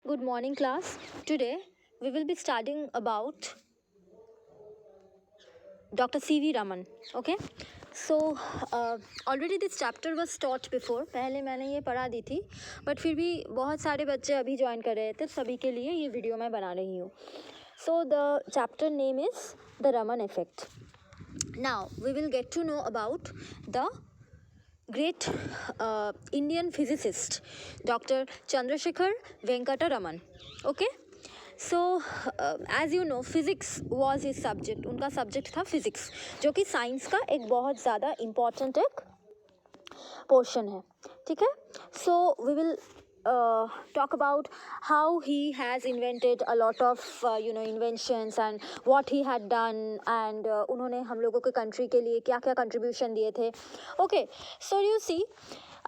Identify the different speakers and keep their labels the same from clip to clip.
Speaker 1: Good morning, class. Today we will be studying about Dr. C.V. Raman. Okay. So already this chapter was taught before. पहले मैंने ये पढ़ा दी थी, but फिर भी बहुत सारे बच्चे अभी ज्वाइन कर रहे थे, सभी के लिए ये वीडियो मैं बना रही हूँ. So the chapter name is the Raman effect. Now we will get to know about the great Indian physicist Dr. Chandrasekhar Venkata Raman. Okay. So as you know, physics was his subject. उनका subject था physics, जो कि science का एक बहुत ज़्यादा important एक portion है. ठीक है. So we will talk about how he has invented a lot of inventions and what he had done, and उन्होंने हम लोगों के कंट्री के लिए क्या क्या कंट्रीब्यूशन दिए थे. Okay, so you see,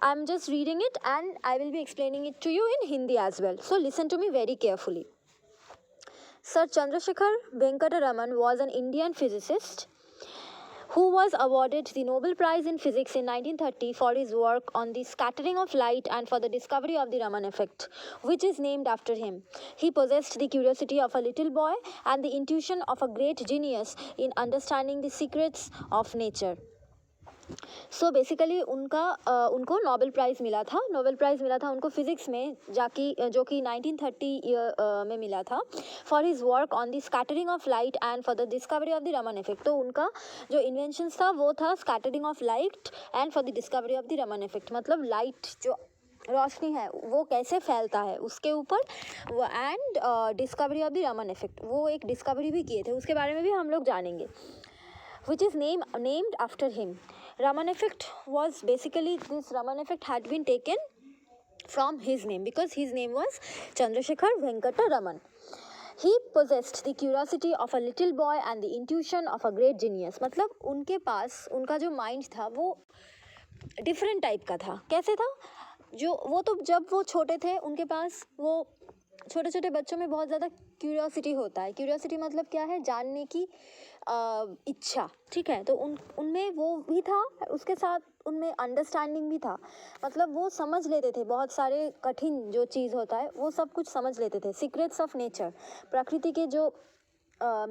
Speaker 1: I'm just reading it and I will be explaining it to you in Hindi as well. So listen to me very carefully. Sir Chandrasekhar Venkata Raman was an Indian physicist who was awarded the Nobel Prize in Physics in 1930 for his work on the scattering of light and for the discovery of the Raman effect, which is named after him. He possessed the curiosity of a little boy and the intuition of a great genius in understanding the secrets of nature. So basically उनको Nobel prize मिला था उनको physics में जो कि 1930 में मिला था for his work on the scattering of light and for the discovery of the Raman effect. तो उनका जो इन्वेंशंस था वो था scattering of light and for the discovery of the Raman effect. मतलब लाइट जो रोशनी है वो कैसे फैलता है उसके ऊपर, वो and discovery of the Raman effect, वो एक डिस्कवरी भी किए थे, उसके बारे में भी हम लोग जानेंगे. Which is named after him. Raman effect was basically, this Raman effect had been taken from his name because his name was Chandrasekhar Venkata Raman. He possessed the curiosity of a little boy and the intuition of a great genius. मतलब उनके पास उनका जो mind था वो different type का था. कैसे था? वो तो जब वो छोटे थे उनके पास वो छोटे छोटे बच्चों में बहुत ज़्यादा क्यूरियोसिटी होता है. क्यूरियोसिटी मतलब क्या है? जानने की इच्छा. ठीक है. तो उनमें वो भी था, उसके साथ उनमें अंडरस्टैंडिंग भी था. मतलब वो समझ लेते थे बहुत सारे कठिन जो चीज़ होता है वो सब कुछ समझ लेते थे. सीक्रेट्स ऑफ नेचर, प्रकृति के जो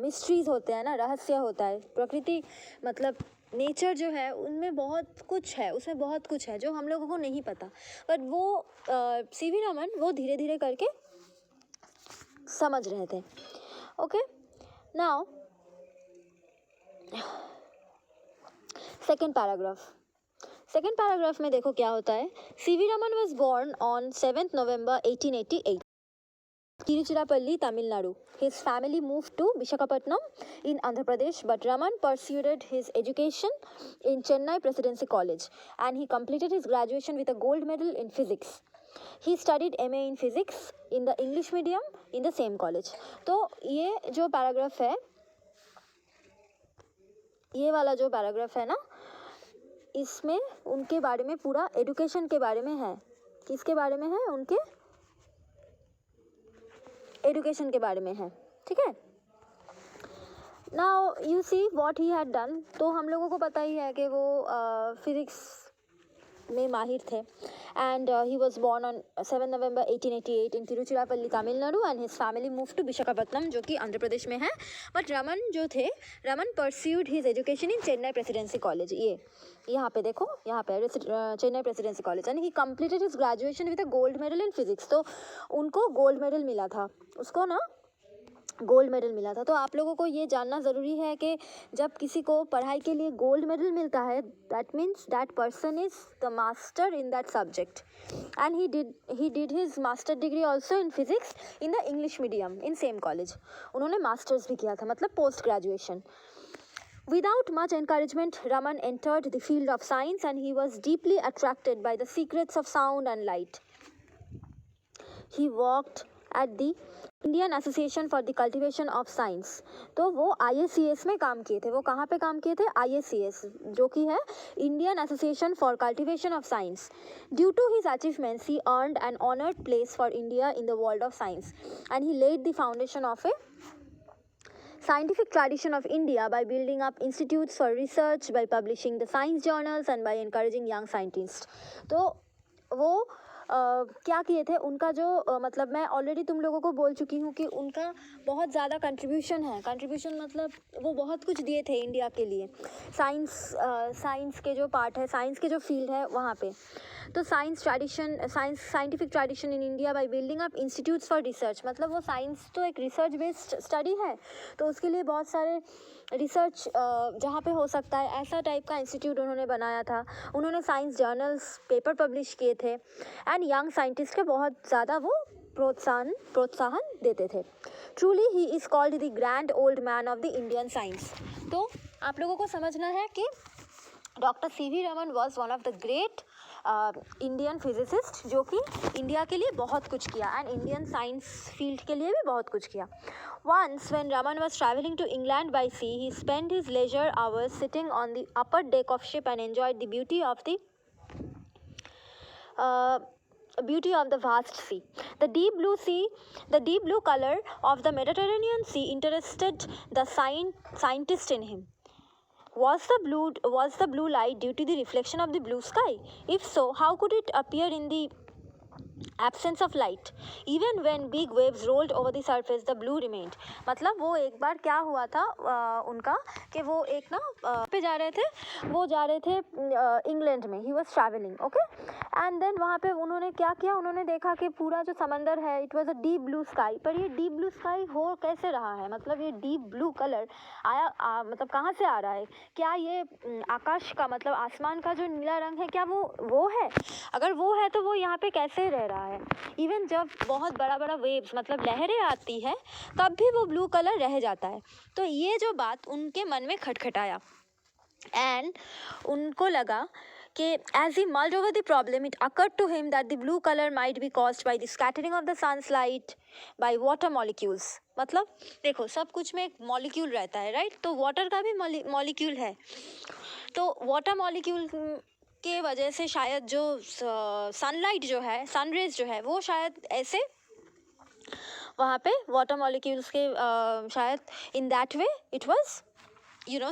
Speaker 1: मिस्ट्रीज होते हैं ना, रहस्य होता है. प्रकृति मतलब नेचर जो है उनमें बहुत कुछ है, उसमें बहुत कुछ है जो हम लोगों को नहीं पता. बट वो सीवी रमन वो धीरे धीरे करके समझ रहे थे. ओके. नाउ सेकेंड पैराग्राफ में देखो क्या होता है. C V Raman was born on 7 November 1888 Tiruchirappalli, Tamil Nadu. His family moved to Visakhapatnam in Andhra Pradesh, but Raman pursued his education in Chennai Presidency College and he completed his graduation with a gold medal in physics. He studied MA in physics in the English medium in the same college. तो ये जो paragraph है, ये वाला जो paragraph है ना, इसमें उनके बारे में पूरा एजुकेशन के बारे में है. किसके बारे में है? उनके एजुकेशन के बारे में है. ठीक है. Now you see what he had done. तो हम लोगों को पता ही है कि वो फिजिक्स में माहिर थे. And he was born on 7 November 1888 in Tiruchirappalli, Tamil Nadu, and his family move to Visakhapatnam जो कि आंध्र प्रदेश में है. बट रमन जो थे, Raman pursued his education in Chennai presidency college. ये यहाँ पे देखो, यहाँ पे Chennai presidency college, and he completed his graduation with a gold medal in physics. तो उनको गोल्ड मेडल मिला था, उसको ना गोल्ड मेडल मिला था. तो आप लोगों को ये जानना ज़रूरी है कि जब किसी को पढ़ाई के लिए गोल्ड मेडल मिलता है, that means that person is the master in that subject. And he did his master degree also in physics in the English medium in same college. उन्होंने मास्टर्स भी किया था, मतलब post graduation. Without much encouragement, Raman entered the field of science and he was deeply attracted by the secrets of sound and light. He worked at the Indian association for the cultivation of science. तो वो IACS में काम किए थे. वो कहाँ पे काम किए थे? IACS, जो कि है Indian association for cultivation of science. Due to his achievements he earned an honoured place for India in the world of science and he laid the foundation of a scientific tradition of India by building up institutes for research, by publishing the science journals and by encouraging young scientists. तो वो क्या किए थे उनका जो मतलब मैं already तुम लोगों को बोल चुकी हूँ कि उनका बहुत ज़्यादा कंट्रीब्यूशन है। कंट्रीब्यूशन मतलब वो बहुत कुछ दिए थे इंडिया के लिए, साइंस के जो पार्ट है, साइंस के जो फील्ड है वहाँ पे। तो scientific tradition in India by building up institutes for research, मतलब वो साइंस तो एक रिसर्च बेस्ड स्टडी है, तो उसके लिए बहुत सारे रिसर्च जहाँ पे हो सकता है ऐसा टाइप का इंस्टीट्यूट उन्होंने बनाया था। उन्होंने साइंस जर्नल्स पेपर पब्लिश किए थे एंड यंग साइंटिस्ट के बहुत ज़्यादा वो प्रोत्साहन देते थे। Truly he is called the grand old man of the Indian science. तो आप लोगों को समझना है कि doctor CV. Raman was one of the great Indian physicist जो कि इंडिया के लिए बहुत कुछ किया एंड इंडियन साइंस फील्ड के लिए भी बहुत कुछ किया। Once when Raman was traveling to England by sea, he spent his leisure hours sitting on the upper deck of ship and enjoyed the beauty of the vast sea. The deep blue color of the Mediterranean Sea interested the scientist in him. Was the blue light due to the reflection of the blue sky? If so, how could it appear in the absence of light? Even when big waves rolled over the surface, the blue remained. मतलब वो एक बार क्या हुआ था उनका कि वो एक ना पे जा रहे थे इंग्लैंड में। He was travelling, okay, and then वहाँ पे उन्होंने क्या किया, उन्होंने देखा कि पूरा जो समंदर है it was a deep blue sky. पर ये डीप ब्लू स्काई हो कैसे रहा है, मतलब ये डीप ब्लू कलर मतलब कहाँ से आ रहा है? क्या ये आकाश का मतलब आसमान का जो नीला रंग है क्या वो है? अगर वो है तो वो यहाँ पे कैसे रह रहा है? इवन जब बहुत बड़ा वेव्स मतलब लहरें आती है तब भी वो ब्लू कलर रह जाता है। तो ये जो बात उनके मन में खटखटाया एंड उनको लगा कि as he mulled over the problem, it occurred to him that the blue color might be caused by the scattering of the sun's light by water molecules. मतलब देखो सब कुछ में एक मॉलिक्यूल रहता है, राइट? तो वाटर का भी मॉलिक्यूल है, तो वाटर मॉलिक्यूल के वजह से शायद जो सनलाइट जो है, सनरेज जो है, वो शायद ऐसे वहाँ पे वाटर मॉलिक्यूल्स के शायद in that way it was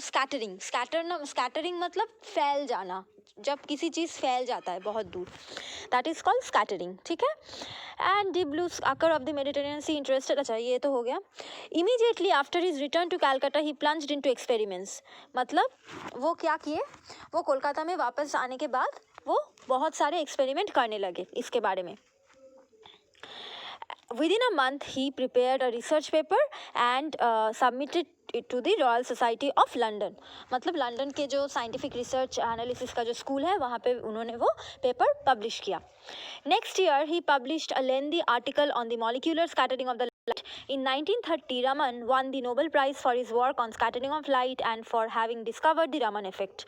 Speaker 1: scattering मतलब फैल जाना, जब किसी चीज़ फैल जाता है बहुत दूर, दैट इज़ कॉल्ड स्कैटरिंग, ठीक है। एंड डी ब्लू आकर of the Mediterranean sea interested, अच्छा ये तो हो गया। Immediately after his return to Calcutta he plunged into experiments, मतलब वो क्या किए, वो कोलकाता में वापस आने के बाद वो बहुत सारे एक्सपेरिमेंट करने लगे इसके बारे में। Within a month, he prepared a research paper and submitted it to the Royal Society of London. मतलब लंदन के जो साइंटिफिक रिसर्च एनालिसिस का जो स्कूल है वहाँ पे उन्होंने वो पेपर पब्लिश किया। Next year he published a lengthy article on the molecular scattering of the light. In 1930, Raman won the Nobel Prize for his work on scattering of light and for having discovered the Raman effect.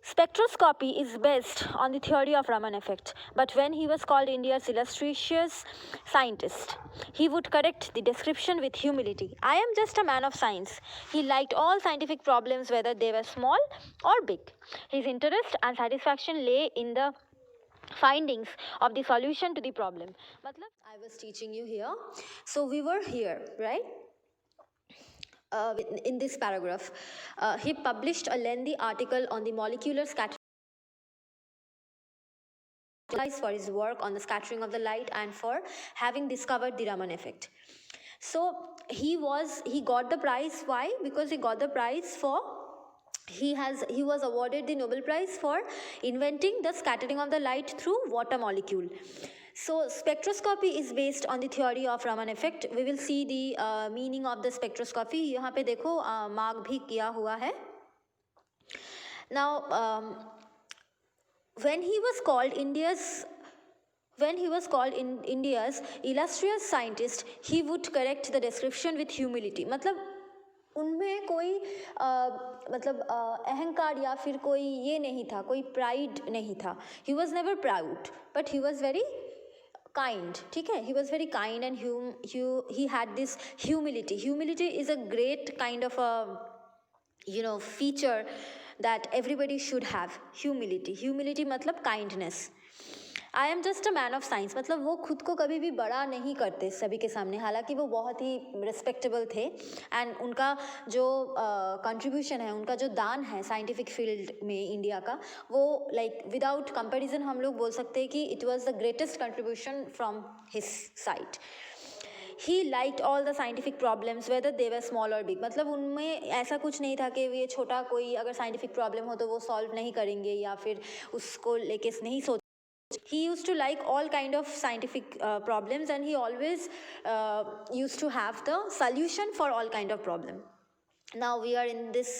Speaker 1: Spectroscopy is based on the theory of Raman effect, but when he was called India's illustrious scientist, he would correct the description with humility. I am just a man of science. He liked all scientific problems, whether they were small or big. His interest and satisfaction lay in the findings of the solution to the problem. Matlab, I was teaching you here. So we were here, right? In this paragraph, he published a lengthy article on the molecular scattering for his work on the scattering of the light and for having discovered the Raman effect. So he got the prize. Why? Because he got the prize for he was awarded the Nobel Prize for inventing the scattering of the light through water molecule. So spectroscopy is based on the theory of Raman effect. We will see the meaning of the spectroscopy. यहाँ पे देखो mark भी किया हुआ है. Now when he was called India's illustrious scientist, he would correct the description with humility. मतलब उनमें कोई अहंकार या फिर कोई ये नहीं था, कोई प्राइड नहीं था. He was never proud, but he was very kind, ठीक है? He was very kind and he had this humility. Humility is a great kind of a feature that everybody should have. Humility मतलब kindness. I am just a man of science, मतलब वो खुद को कभी भी बड़ा नहीं करते सभी के सामने, हालांकि वो बहुत ही रिस्पेक्टेबल थे एंड उनका जो कंट्रीब्यूशन है, उनका जो दान है साइंटिफिक फील्ड में इंडिया का, वो लाइक विदाउट कंपैरिजन हम लोग बोल सकते हैं कि it was the greatest contribution from his side. He like all the scientific problems whether they were small और बिग, मतलब उनमें ऐसा कुछ नहीं था कि ये छोटा कोई अगर साइंटिफिक प्रॉब्लम हो तो वो सॉल्व नहीं करेंगे या फिर उसको लेके नहीं सोच. He used to like all kind of scientific problems, and he always used to have the solution for all kind of problem. Now we are in this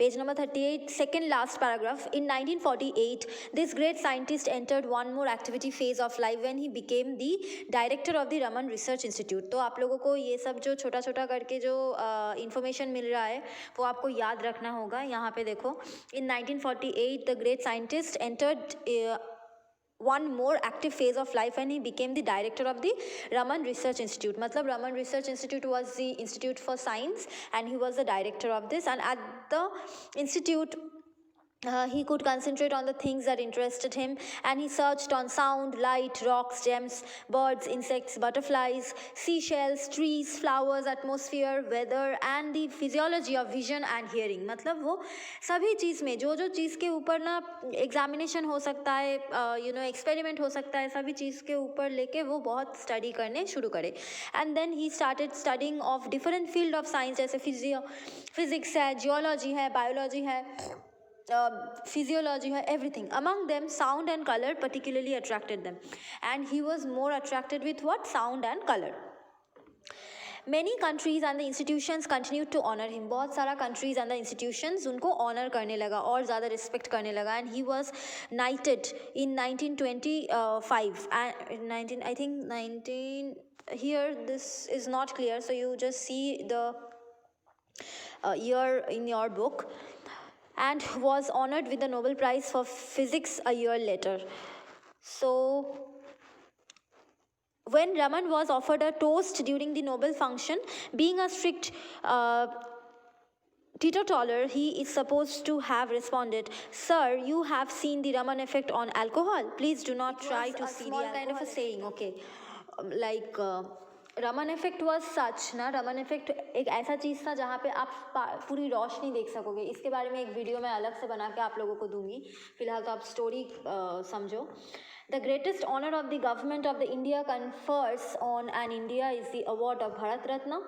Speaker 1: page number 38, second last paragraph. In 1948, this great scientist entered one more activity phase of life when he became the director of the Raman Research Institute. तो आप लोगों को ये सब जो छोटा छोटा करके जो information मिल रहा है वो आपको याद रखना होगा. यहाँ पे देखो, in 1948 the great scientist entered one more active phase of life when he became the director of the Raman Research Institute. मतलब Raman Research Institute was the institute for science and he was the director of this, and at the institute he could concentrate on the things that interested him, and he searched on sound, light, rocks, gems, birds, insects, butterflies, seashells, trees, flowers, atmosphere, weather and the physiology of vision and hearing. मतलब वो सभी चीज़ में जो जो चीज़ के ऊपर ना examination हो सकता है, एक्सपेरिमेंट हो सकता है, सभी चीज़ के ऊपर लेके वो बहुत स्टडी करने शुरू करे. And then he started studying of different field of science, जैसे फिजिक्स है, जियोलॉजी है, बायोलॉजी है, physiology, everything. Among them, sound and color particularly attracted them, and he was more attracted with what? Sound and color. Many countries and the institutions continued to honor him. बहुत सारा countries and the institutions उनको honor करने लगा और ज़्यादा respect करने लगा, and he was knighted in 1925 and 19 here this is not clear, so you just see the year in your book, and was honored with the Nobel Prize for Physics a year later. So when Raman was offered a toast during the Nobel function, being a strict teetotaler, he is supposed to have responded, "Sir, you have seen the Raman effect on alcohol. Please do not try to see the alcohol." Kind of a saying, okay, like Raman effect was such ना. Raman effect एक ऐसा चीज़ था जहाँ पे आप पूरी रोशनी देख सकोगे. इसके बारे में एक वीडियो मैं अलग से बना के आप लोगों को दूंगी. फिलहाल तो आप स्टोरी समझो. The greatest honour of the government of the India confers on an India is the award of Bharat Ratna.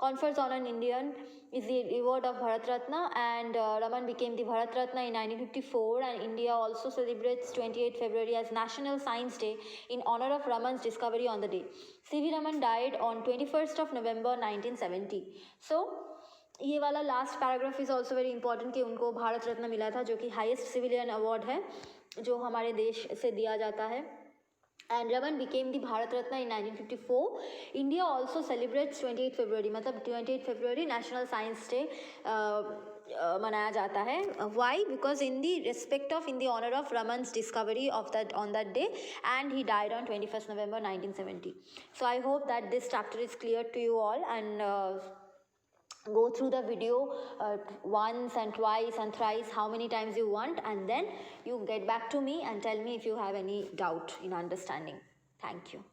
Speaker 1: Confers on an Indian is the award of Bharat Ratna, and Raman became the Bharat Ratna in 1954, and India also celebrates 28 February as National Science Day in honor of Raman's discovery on the day. C.V. Raman died on 21st of November 1970. So ये वाला last paragraph is also very important कि उनको भारत रत्न मिला था, जो कि highest civilian award है जो हमारे देश से दिया जाता है. And Raman became the Bharat Ratna in 1954. India also celebrates 28 February, मतलब 28 February National Science Day मनाया जाता है. Why? Because in the respect of, in the honor of Raman's discovery of that on that day, and he died on 21st November 1970. So I hope that this chapter is clear to you all, and go through the video once and twice and thrice, how many times you want, and then you get back to me and tell me if you have any doubt in understanding. Thank you.